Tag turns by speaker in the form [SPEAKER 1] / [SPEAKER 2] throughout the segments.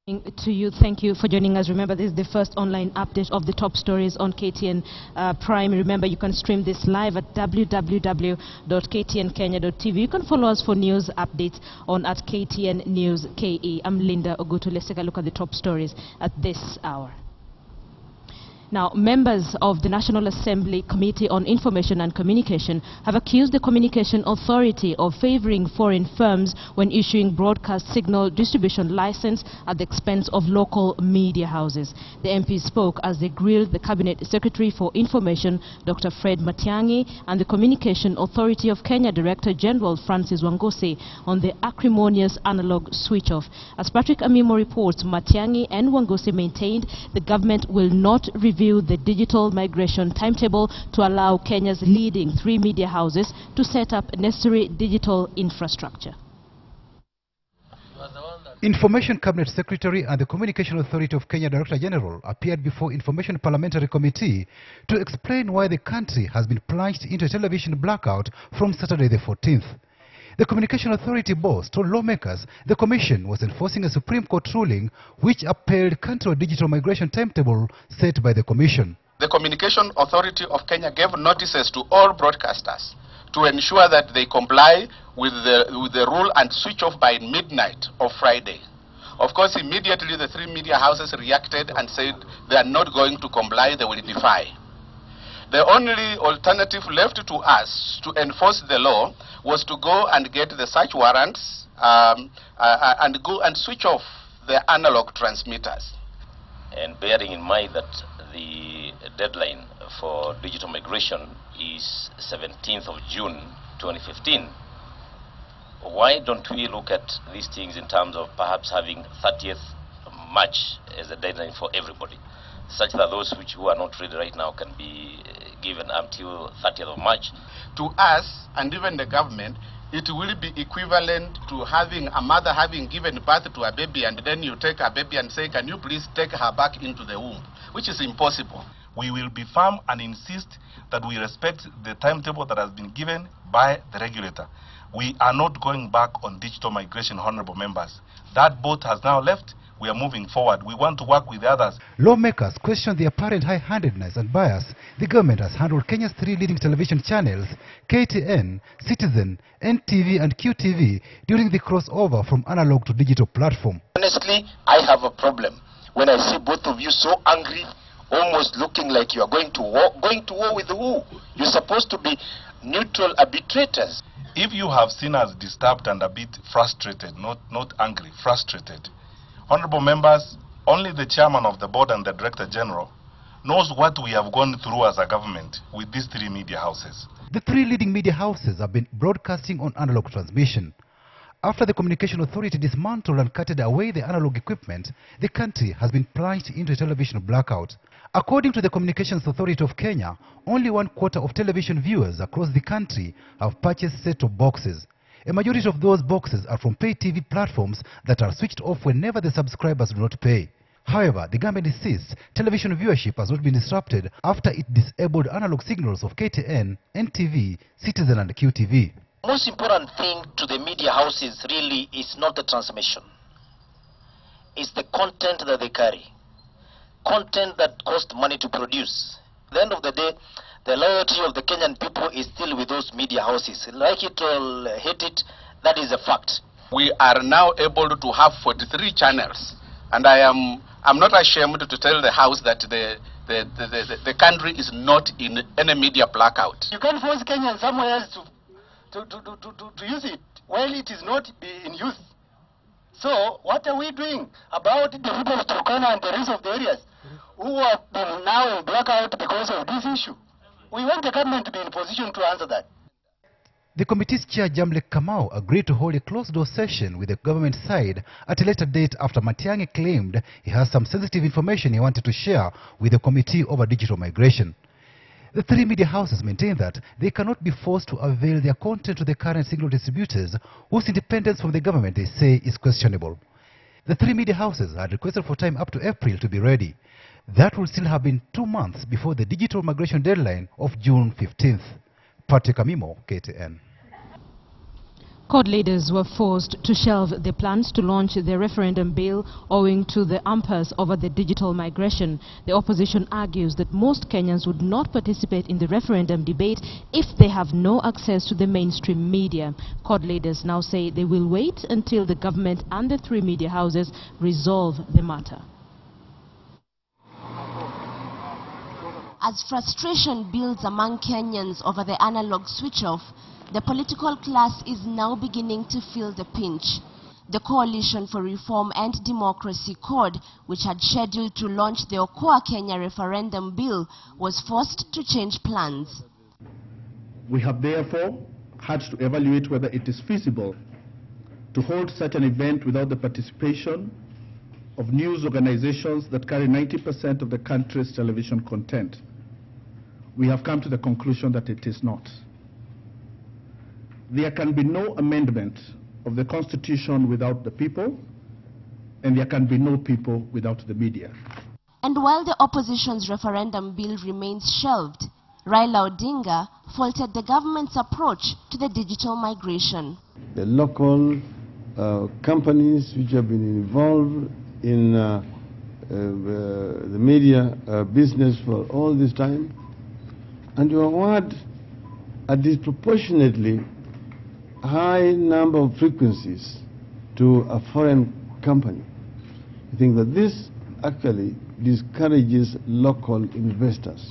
[SPEAKER 1] To you, thank you for joining us. Remember, this is the first online update of the top stories on KTN Prime. Remember, you can stream this live at www.ktnkenya.tv. You can follow us for news updates on at KTN News KE. I'm Linda Ogutu. Let's take a look at the top stories at this hour. Now, members of the National Assembly Committee on Information and Communication have accused the Communication Authority of favoring foreign firms when issuing broadcast signal distribution license at the expense of local media houses. The MPs spoke as they grilled the Cabinet Secretary for Information, Dr. Fred Matiang'i, and the Communication Authority of Kenya Director General Francis Wangusi on the acrimonious analog switch-off. As Patrick Amimo reports, Matiang'i and Wangusi maintained the government will not review the digital migration timetable to allow Kenya's leading 3 media houses to set up necessary digital infrastructure.
[SPEAKER 2] Information Cabinet Secretary and the Communication Authority of Kenya Director General appeared before Information Parliamentary Committee to explain why the country has been plunged into a television blackout from Saturday the 14th. The Communication Authority boss told lawmakers the Commission was enforcing a Supreme Court ruling which upheld country digital migration timetable set by the Commission.
[SPEAKER 3] The Communication Authority of Kenya gave notices to all broadcasters to ensure that they comply with the rule and switch off by midnight of Friday. Of course, immediately the 3 media houses reacted and said they are not going to comply, they will defy. The only alternative left to us to enforce the law was to go and get the search warrants and go and switch off the analog transmitters.
[SPEAKER 4] And bearing in mind that the deadline for digital migration is 17th of June 2015, why don't we look at these things in terms of perhaps having 30th March as a deadline for everybody, such that those who are not ready right now can be given until 30th of March.
[SPEAKER 3] To us, and even the government, it will be equivalent to having a mother having given birth to a baby and then you take a baby and say, can you please take her back into the womb, which is impossible.
[SPEAKER 5] We will be firm and insist that we respect the timetable that has been given by the regulator. We are not going back on digital migration, honorable members. That boat has now left. We are moving forward. We want to work with the others.
[SPEAKER 2] Lawmakers questioned the apparent high-handedness and bias the government has handled Kenya's 3 leading television channels, KTN, Citizen, NTV and QTV, during the crossover from analog to digital platform.
[SPEAKER 6] Honestly, I have a problem when I see both of you so angry, almost looking like you are going to war. Going to war with who? You're supposed to be neutral arbitrators.
[SPEAKER 5] If you have seen us disturbed and a bit frustrated, not angry, frustrated, honorable members, only the chairman of the board and the director general knows what we have gone through as a government with these 3 media houses.
[SPEAKER 2] The 3 leading media houses have been broadcasting on analog transmission. After the Communication Authority dismantled and cutted away the analog equipment, the country has been plunged into a television blackout. According to the Communications Authority of Kenya, only 1/4 of television viewers across the country have purchased set-top boxes. A majority of those boxes are from pay TV platforms that are switched off whenever the subscribers do not pay. However, the government insists television viewership has not been disrupted after it disabled analog signals of KTN, NTV, Citizen and QTV.
[SPEAKER 6] The most important thing to the media houses really is not the transmission. It's the content that they carry. Content that costs money to produce. At the end of the day, the loyalty of the Kenyan people is still with those media houses. Like it or hate it, that is a fact.
[SPEAKER 3] We are now able to have 43 channels, and I'm not ashamed to tell the House that the country is not in any media blackout.
[SPEAKER 7] You can't force Kenyans somewhere else to use it while it is not in use. So what are we doing about the people of Turkana and the rest of the areas who have been now in blackout because of this issue? We want the government to be in position to answer that.
[SPEAKER 2] The committee's chair, Jamle Kamau, agreed to hold a closed-door session with the government side at a later date after Matiang'i claimed he has some sensitive information he wanted to share with the committee over digital migration. The 3 media houses maintain that they cannot be forced to avail their content to the current signal distributors, whose independence from the government they say is questionable. The 3 media houses had requested for time up to April to be ready. That will still have been 2 months before the digital migration deadline of June 15th. Patrick Amimo, KTN.
[SPEAKER 1] Court leaders were forced to shelve their plans to launch the referendum bill owing to the impasse over the digital migration. The opposition argues that most Kenyans would not participate in the referendum debate if they have no access to the mainstream media. Court leaders now say they will wait until the government and the three media houses resolve the matter.
[SPEAKER 8] As frustration builds among Kenyans over the analog switch-off, the political class is now beginning to feel the pinch. The Coalition for Reform and Democracy CORD, which had scheduled to launch the Okoa Kenya referendum bill, was forced to change plans.
[SPEAKER 9] We have therefore had to evaluate whether it is feasible to hold such an event without the participation of news organizations that carry 90% of the country's television content. We have come to the conclusion that it is not. There can be no amendment of the Constitution without the people, and there can be no people without the media.
[SPEAKER 8] And while the opposition's referendum bill remains shelved, Raila Odinga faulted the government's approach to the digital migration.
[SPEAKER 10] The local companies which have been involved in the media business for all this time, and you award a disproportionately high number of frequencies to a foreign company. I think that this actually discourages local investors.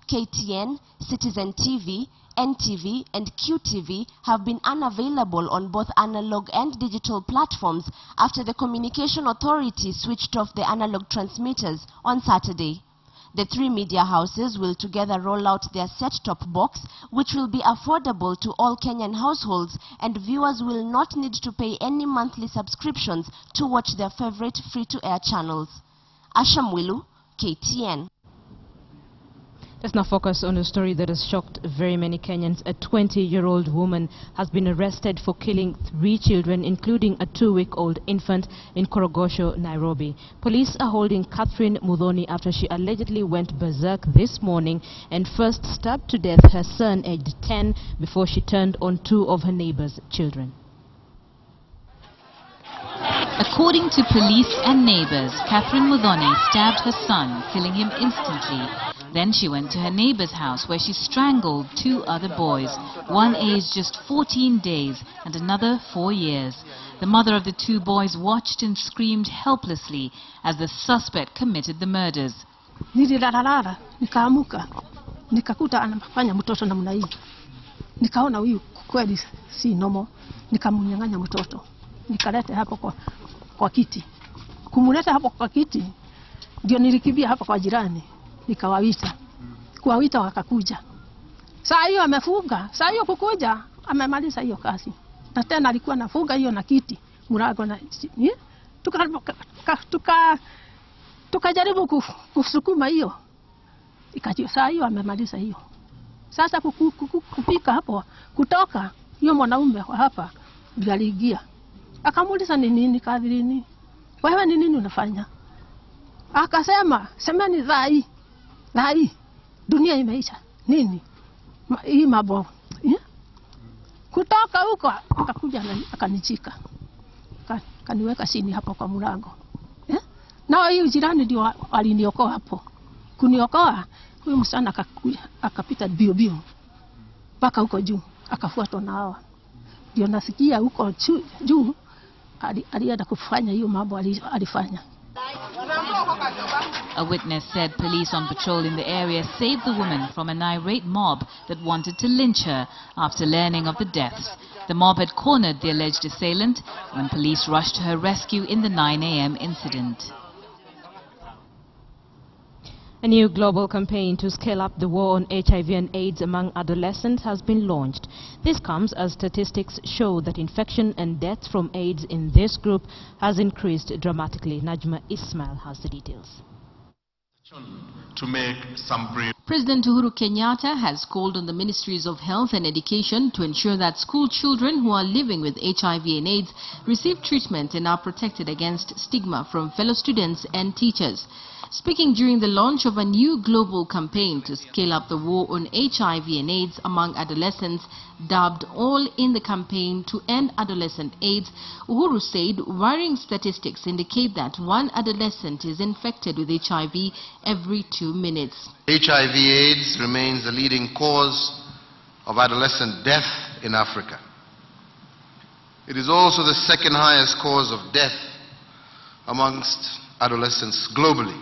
[SPEAKER 8] KTN, Citizen TV, NTV and QTV have been unavailable on both analog and digital platforms after the Communication Authority switched off the analog transmitters on Saturday. The three media houses will together roll out their set-top box, which will be affordable to all Kenyan households, and viewers will not need to pay any monthly subscriptions to watch their favorite free-to-air channels. Asha Mwilu, KTN.
[SPEAKER 1] Let's now focus on a story that has shocked very many Kenyans. A 20-year-old woman has been arrested for killing 3 children, including a 2-week-old infant in Korogosho, Nairobi. Police are holding Catherine Mudhoni after she allegedly went berserk this morning and first stabbed to death her son, aged 10, before she turned on 2 of her neighbor's children.
[SPEAKER 11] According to police and neighbors, Catherine Mudhoni stabbed her son, killing him instantly. Then she went to her neighbor's house where she strangled 2 other boys, one aged just 14 days and another 4 years. The mother of the 2 boys watched and screamed helplessly as the suspect committed the murders.
[SPEAKER 12] Nililala, nikaamuka, nikakuta anafanya mtoto namna hii. Nikaona huyu kweli si nomo, nikamnyang'anya mtoto. Nikaleta hapo kwa kiti. Kumuleta hapo kwa kiti, ndio nilikimbia hapo kwa jirani. Nikawawita. Kuwawita wakakuja. Saa hiyo amefunga. Saa hiyo kukuja, amemaliza hiyo kazi. Na tena alikuwa anafunga hiyo na kiti. Murago na tukajaribu kusukuma hiyo. Ikajua saa hiyo amemaliza hiyo. Sasa kupika hapo, kutoka hiyo mwanaume wa hapa ndio aliingia. Akamuuliza ni nini kadrini? Wewe ni nini unafanya? Akasema, semeni dhai. Dhai. Dunia imeisha. Nini? Hii mambo. Kutoka huko akakuja akanichika. Kaniweka chini hapo kwa mlango. Na hiyo jirani ndio aliniokoa hapo. Kuniokoa, huyo msichana akakuja akapita bio bio. Mpaka huko juu, akafuatwa na hawa. Ndio nasikia huko juu alienda kufanya hiyo mambo alifanya.
[SPEAKER 11] A witness said police on patrol in the area saved the woman from an irate mob that wanted to lynch her after learning of the deaths. The mob had cornered the alleged assailant when police rushed to her rescue in the 9 a.m. incident.
[SPEAKER 1] A new global campaign to scale up the war on HIV and AIDS among adolescents has been launched. This comes as statistics show that infection and deaths from AIDS in this group has increased dramatically. Najma Ismail has the details.
[SPEAKER 13] To make some brief.
[SPEAKER 14] President Uhuru Kenyatta has called on the Ministries of Health and Education to ensure that school children who are living with HIV and AIDS receive treatment and are protected against stigma from fellow students and teachers. Speaking during the launch of a new global campaign to scale up the war on HIV and AIDS among adolescents, dubbed All in the Campaign to End Adolescent AIDS, Uhuru said worrying statistics indicate that one adolescent is infected with HIV every 2 minutes.
[SPEAKER 15] HIV/AIDS remains the leading cause of adolescent death in Africa. It is also the second highest cause of death amongst adolescents globally.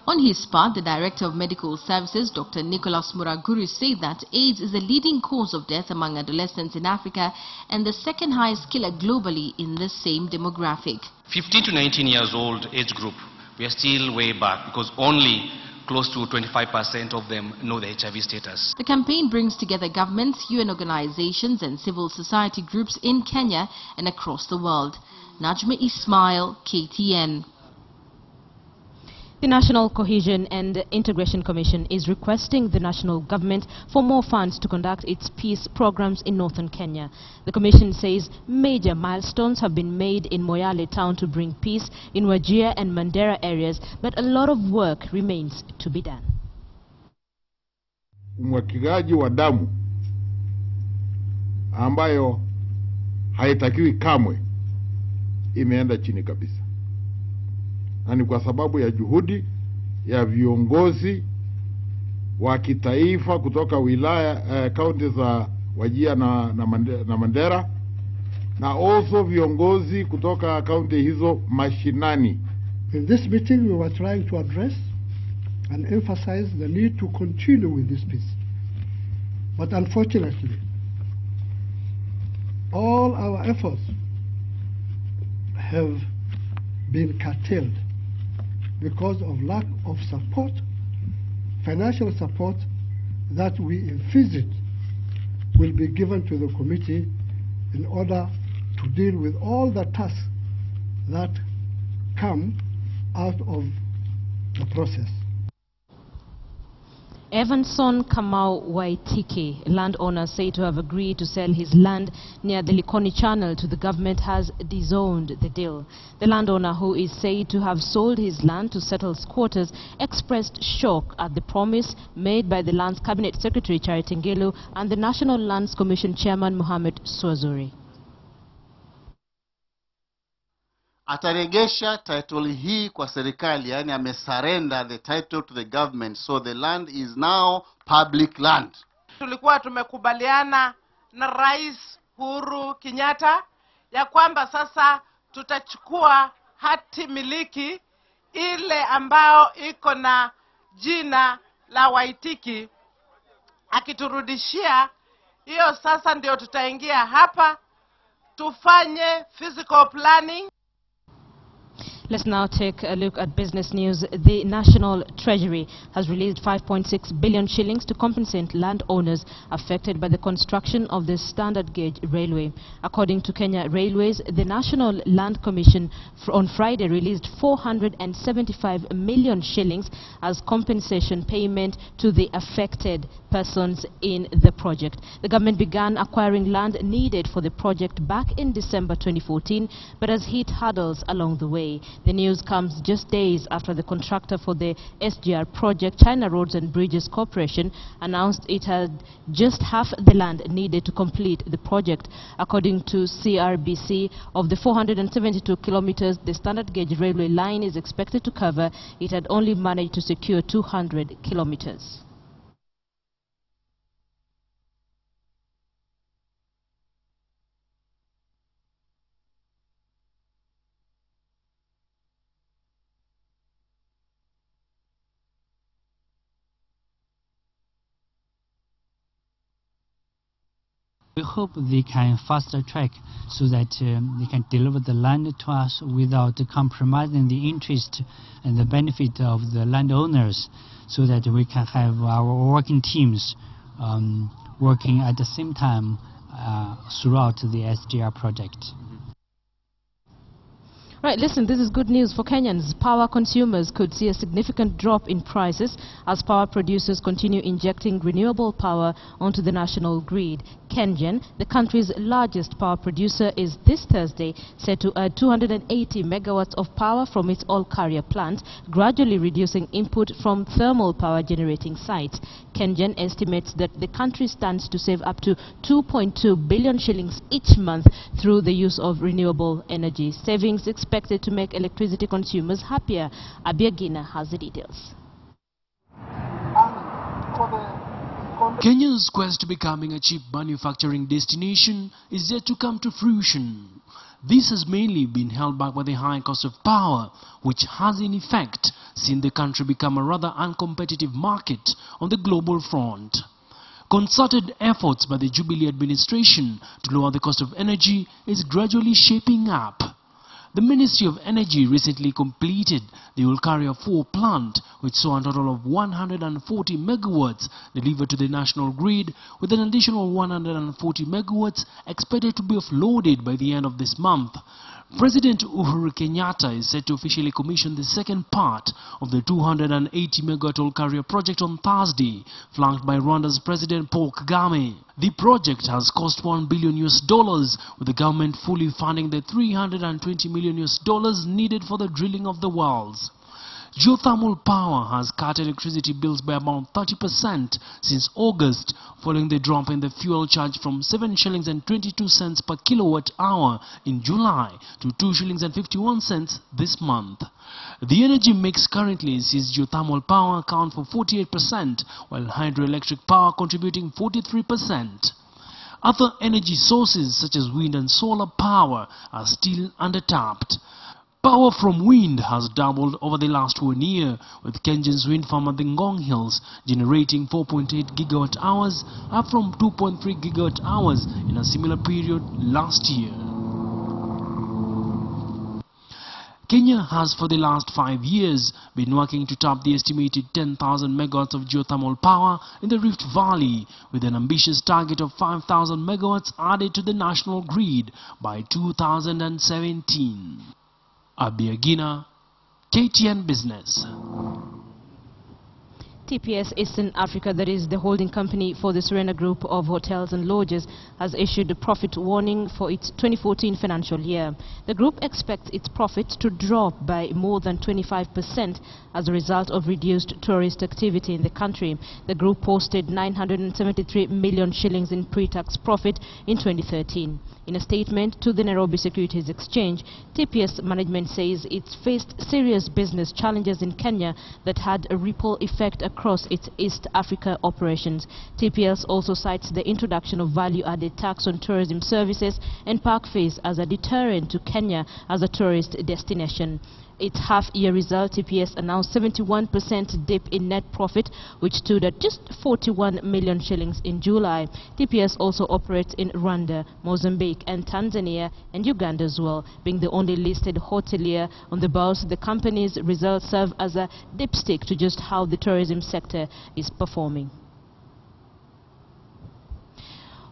[SPEAKER 14] On his part, the Director of Medical Services, Dr. Nicholas Muraguru, said that AIDS is the leading cause of death among adolescents in Africa and the second highest killer globally in the same demographic.
[SPEAKER 16] 15 to 19 years old age group, we are still way back because only close to 25% of them know the HIV status.
[SPEAKER 14] The campaign brings together governments, UN organizations and civil society groups in Kenya and across the world. Najma Ismail, KTN.
[SPEAKER 1] The National Cohesion and Integration Commission is requesting the national government for more funds to conduct its peace programs in northern Kenya. The commission says major milestones have been made in Moyale town to bring peace in Wajir and Mandera areas, but a lot of work remains to be done.
[SPEAKER 17] Umwagigaji wa damu ambayo haitakiwi kamwe imeenda chini kabisa. Na ni kwa sababu ya juhudi ya viongozi wa kitaifa kutoka wilaya kaunti za Wajir na Mandera, na also viongozi kutoka kaunti hizo mashinani.
[SPEAKER 18] In this meeting we were trying to address and emphasize the need to continue with this peace. But unfortunately, all our efforts have been curtailed because of lack of support, financial support that we envisage will be given to the committee in order to deal with all the tasks that come out of the process.
[SPEAKER 1] Evanson Kamau Waitiki, landowner said to have agreed to sell his land near the Likoni Channel to the government, has disowned the deal. The landowner, who is said to have sold his land to settle squatters, expressed shock at the promise made by the Lands Cabinet Secretary Charity Ngilu and the National Lands Commission Chairman Mohamed Swazuri.
[SPEAKER 19] Ataregesha title hii kwa serikali, yani amesurrender the title to the government, so the land is now public land.
[SPEAKER 20] Tulikuwa tumekubaliana na Rais Uhuru Kenyatta ya kwamba sasa tutachukua hati miliki ile ambao iko na jina la Waitiki, akiturudishia hiyo. Sasa ndio tutaingia hapa tufanye physical planning.
[SPEAKER 1] Let's now take a look at business news. The National Treasury has released 5.6 billion shillings to compensate landowners affected by the construction of the standard gauge railway. According to Kenya Railways, the National Land Commission on Friday released 475 million shillings as compensation payment to the affected persons in the project. The government began acquiring land needed for the project back in December 2014, but has hit hurdles along the way. The news comes just days after the contractor for the SGR project, China Roads and Bridges Corporation, announced it had just half the land needed to complete the project. According to CRBC, of the 472 kilometers the standard gauge railway line is expected to cover, it had only managed to secure 200 kilometers.
[SPEAKER 21] We hope they can faster track so that they can deliver the land to us without compromising the interest and the benefit of the landowners, so that we can have our working teams working at the same time throughout the SGR project.
[SPEAKER 1] Right, listen, this is good news for Kenyans. Power consumers could see a significant drop in prices as power producers continue injecting renewable power onto the national grid. KTN, the country's largest power producer, is this Thursday set to add 280 megawatts of power from its all-carrier plant, gradually reducing input from thermal power generating sites. KTN estimates that the country stands to save up to 2.2 billion shillings each month through the use of renewable energy. Savings expected to make electricity consumers happier. Abiagina has the details.
[SPEAKER 4] Kenya's quest to becoming a cheap manufacturing destination is yet to come to fruition. This has mainly been held back by the high cost of power, which has in effect seen the country become a rather uncompetitive market on the global front. Concerted efforts by the Jubilee administration to lower the cost of energy is gradually shaping up. The Ministry of Energy recently completed the Olkaria 4 plant, which saw a total of 140 megawatts delivered to the national grid, with an additional 140 megawatts expected to be offloaded by the end of this month. President Uhuru Kenyatta is set to officially commission the second part of the 280 megawatt Olkaria project on Thursday, flanked by Rwanda's President Paul Kagame. The project has cost $1 billion, with the government fully funding the $320 million needed for the drilling of the wells. Geothermal power has cut electricity bills by about 30% since August, following the drop in the fuel charge from 7 shillings and 22 cents per kilowatt hour in July to 2 shillings and 51 cents this month. The energy mix currently sees geothermal power account for 48%, while hydroelectric power contributing 43%. Other energy sources such as wind and solar power are still undertapped. Power from wind has doubled over the last 1 year, with Kenyan's wind farm at the Ngong Hills generating 4.8 gigawatt hours, up from 2.3 gigawatt hours in a similar period last year. Kenya has for the last 5 years been working to tap the estimated 10,000 megawatts of geothermal power in the Rift Valley, with an ambitious target of 5,000 megawatts added to the national grid by 2017. Abiagina, KTN Business.
[SPEAKER 1] TPS Eastern Africa, that is the holding company for the Serena Group of hotels and lodges, has issued a profit warning for its 2014 financial year. The group expects its profits to drop by more than 25% as a result of reduced tourist activity in the country. The group posted 973 million shillings in pre-tax profit in 2013. In a statement to the Nairobi Securities Exchange, TPS management says it's faced serious business challenges in Kenya that had a ripple effect across its East Africa operations. TPS also cites the introduction of value-added tax on tourism services and park fees as a deterrent to Kenya as a tourist destination. Its half-year result, TPS announced 71% dip in net profit, which stood at just 41 million shillings in July. TPS also operates in Rwanda, Mozambique and Tanzania and Uganda as well. Being the only listed hotelier on the bourse, the company's results serve as a dipstick to just how the tourism sector is performing.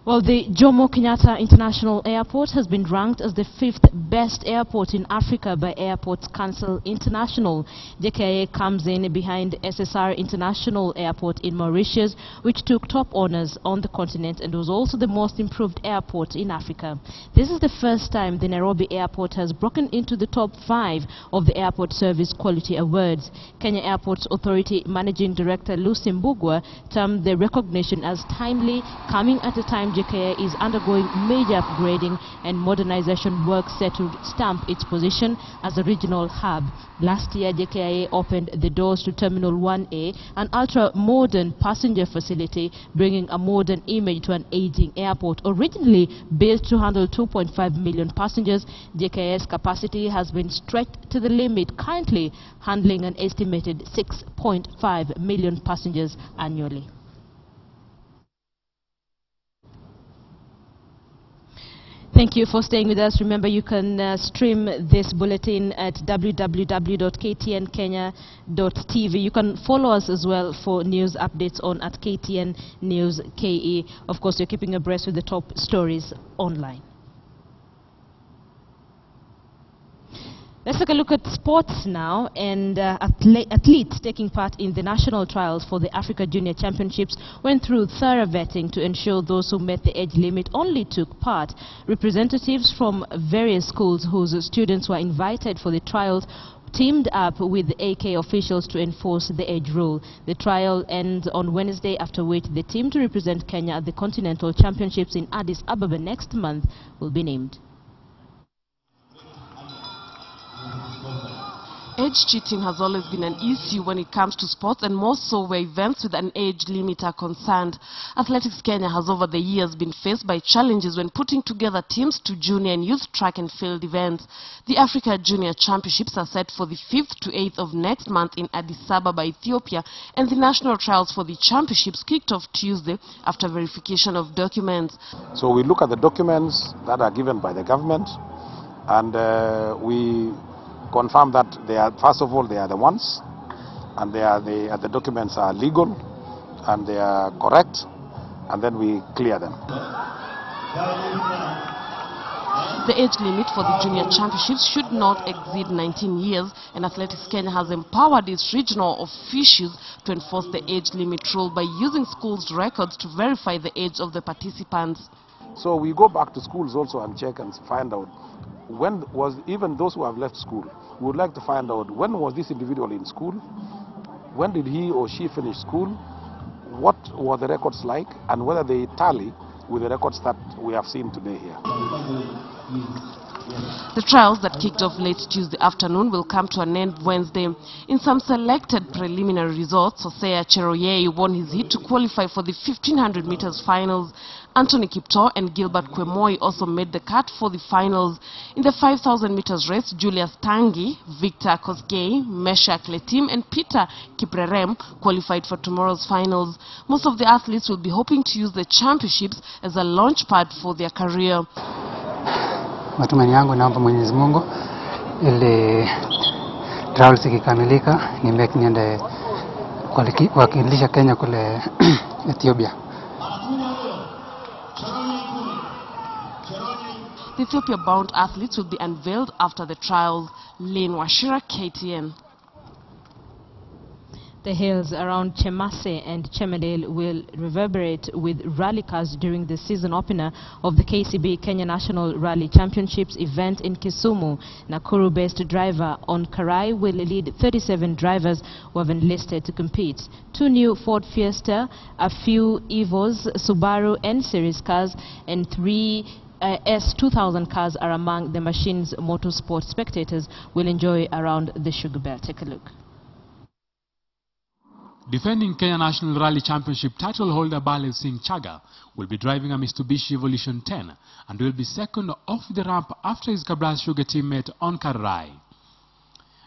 [SPEAKER 1] Well, the Jomo Kenyatta International Airport has been ranked as the 5th best airport in Africa by Airports Council International. JKIA comes in behind SSR International Airport in Mauritius, which took top honors on the continent and was also the most improved airport in Africa. This is the first time the Nairobi Airport has broken into the top 5 of the Airport Service Quality Awards. Kenya Airports Authority Managing Director Lucy Mbugwa termed the recognition as timely, coming at a time JKIA is undergoing major upgrading and modernization work set to stamp its position as a regional hub. Last year, JKIA opened the doors to Terminal 1A, an ultra-modern passenger facility bringing a modern image to an aging airport. Originally built to handle 2.5 million passengers, JKIA's capacity has been stretched to the limit, currently handling an estimated 6.5 million passengers annually. Thank you for staying with us. Remember, you can stream this bulletin at www.ktnkenya.tv. You can follow us as well for news updates on at KTN News KE. Of course, you're keeping abreast with the top stories online. Let's take a look at sports now, and athletes taking part in the national trials for the Africa Junior Championships went through thorough vetting to ensure those who met the age limit only took part. Representatives from various schools whose students were invited for the trials teamed up with AK officials to enforce the age rule. The trial ends on Wednesday, after which the team to represent Kenya at the Continental Championships in Addis Ababa next month will be named.
[SPEAKER 14] Age cheating has always been an issue when it comes to sports, and more so where events with an age limit are concerned. Athletics Kenya has over the years been faced by challenges when putting together teams to junior and youth track and field events. The Africa Junior Championships are set for the 5th to 8th of next month in Addis Ababa, Ethiopia, and the national trials for the championships kicked off Tuesday after verification of documents.
[SPEAKER 5] So we look at the documents that are given by the government, and we confirm that they are, first of all, they are the ones, and the documents are legal and they are correct, and then we clear them.
[SPEAKER 14] The age limit for the junior championships should not exceed 19 years, and Athletics Kenya has empowered its regional officials to enforce the age limit rule by using schools' records to verify the age of the participants.
[SPEAKER 5] So we go back to schools also and check and find out when was, even those who have left school, we would like to find out when was this individual in school, when did he or she finish school, what were the records like, and whether they tally with the records that we have seen today here.
[SPEAKER 14] The trials that kicked off late Tuesday afternoon will come to an end Wednesday. In some selected preliminary results, Hosea Cheroyei won his heat to qualify for the 1500 meters finals. Anthony Kipto and Gilbert Kwemoi also made the cut for the finals. In the 5000 meters race, Julius Tangi, Victor Kosgei, Meshach Letim and Peter Kiprerem qualified for tomorrow's finals. Most of the athletes will be hoping to use the championships as a launch pad for their career.
[SPEAKER 22] Matumaini yangu naomba Mwenyezi Mungu ili trials ikikamilika niende kuwakilisha Kenya kule Ethiopia.
[SPEAKER 14] The Ethiopia-bound athletes will be unveiled after the trials. Lane Washira, KTN.
[SPEAKER 1] The hills around Chemase and Chemedale will reverberate with rally cars during the season opener of the KCB Kenya National Rally Championships event in Kisumu. Nakuru-based driver On Karai will lead 37 drivers who have enlisted to compete. 2 new Ford Fiesta, a few Evos, Subaru N-Series cars, and 3 S2000 cars are among the machine's motorsport spectators will enjoy around the Sugar Belt. Take a look.
[SPEAKER 23] Defending Kenya National Rally Championship title holder Balev Singh Chaga will be driving a Mitsubishi Evolution 10 and will be second off the ramp after his Kabras Sugar teammate On Karai.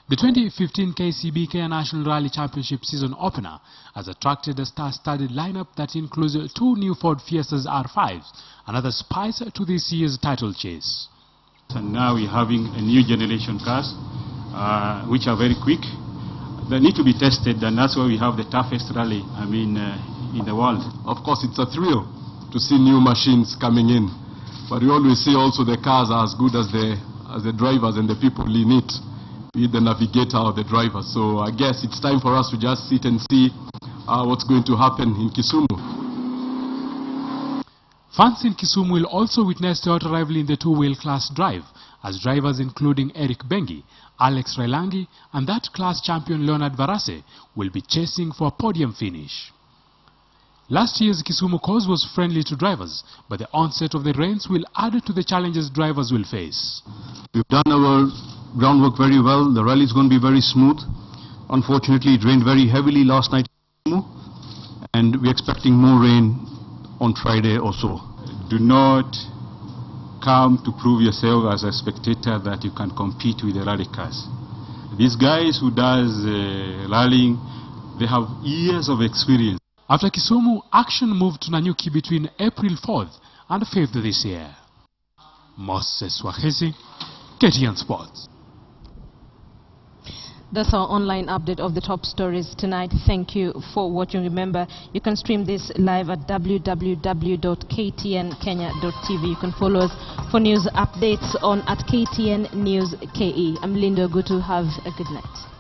[SPEAKER 23] The 2015 KCB Kenya National Rally Championship season opener has attracted a star-studded lineup that includes 2 new Ford Fiestas R5s, another spice to this year's title chase.
[SPEAKER 24] And now we're having a new generation cars which are very quick. They need to be tested, and that's why we have the toughest rally, in the world.
[SPEAKER 25] Of course, it's a thrill to see new machines coming in, but we always see also the cars are as good as the drivers and the people in it, be it the navigator or the driver. So I guess it's time for us to just sit and see what's going to happen in Kisumu.
[SPEAKER 23] Fans in Kisumu will also witness the rivalry in the 2-wheel class drive, as drivers including Eric Bengi, Alex Railangi and that class champion Leonard Varase will be chasing for a podium finish. Last year's Kisumu course was friendly to drivers, but the onset of the rains will add to the challenges drivers will face.
[SPEAKER 24] We've done our groundwork very well. The rally is going to be very smooth. Unfortunately, it rained very heavily last night in Kisumu, and we're expecting more rain on Friday or so. Do not come to prove yourself as a spectator that you can compete with the rally cars. These guys who does rallying, they have years of experience.
[SPEAKER 23] After Kisumu, action moved to Nanyuki between April 4th and 5th this year. Moses Wahesi, KTN Sports.
[SPEAKER 1] That's our online update of the top stories tonight. Thank you for watching. Remember, you can stream this live at www.ktnkenya.tv. You can follow us for news updates on @KTN News KE. I'm Linda Ogutu. Have a good night.